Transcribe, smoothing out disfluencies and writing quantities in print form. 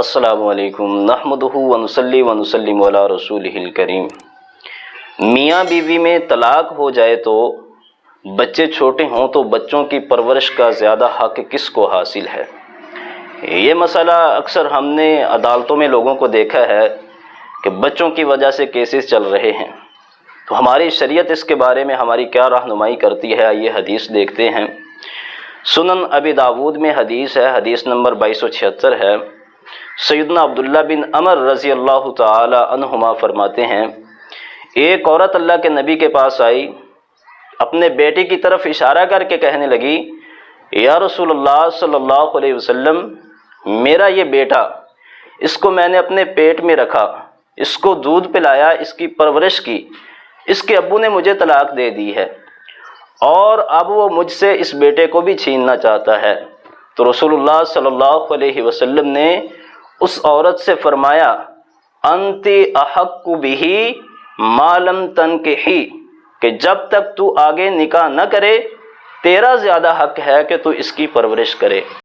السلام علیکم نحمدہ ونصلی ونسلم علی رسولہ الکریم۔ میاں بیوی میں طلاق ہو جائے تو بچے چھوٹے ہوں تو بچوں کی پرورش کا زیادہ حق کس کو حاصل ہے؟ یہ مسئلہ اکثر ہم نے عدالتوں میں لوگوں کو دیکھا ہے کہ بچوں کی وجہ سے کیسز چل رہے ہیں، تو ہماری شریعت اس کے بارے میں ہماری کیا رہنمائی کرتی ہے، آئیے حدیث دیکھتے ہیں۔ سنن ابی داود میں حدیث ہے، حدیث نمبر 2276 ہے۔ سیدنا عبداللہ بن عمر رضی اللہ تعالی عنہما فرماتے ہیں، ایک عورت اللہ کے نبی کے پاس آئی، اپنے بیٹے کی طرف اشارہ کر کے کہنے لگی، یا رسول اللہ صلی اللہ علیہ وسلم، میرا یہ بیٹا، اس کو میں نے اپنے پیٹ میں رکھا، اس کو دودھ پلایا، اس کی پرورش کی، اس کے ابو نے مجھے طلاق دے دی ہے اور اب وہ مجھ سے اس بیٹے کو بھی چھیننا چاہتا ہے۔ تو رسول اللہ صلی اللہ علیہ وسلم نے اس عورت سے فرمایا، انت احق بہ ما لم تنکحی، کہ جب تک تو آگے نکاح نہ کرے تیرا زیادہ حق ہے کہ تو اس کی پرورش کرے۔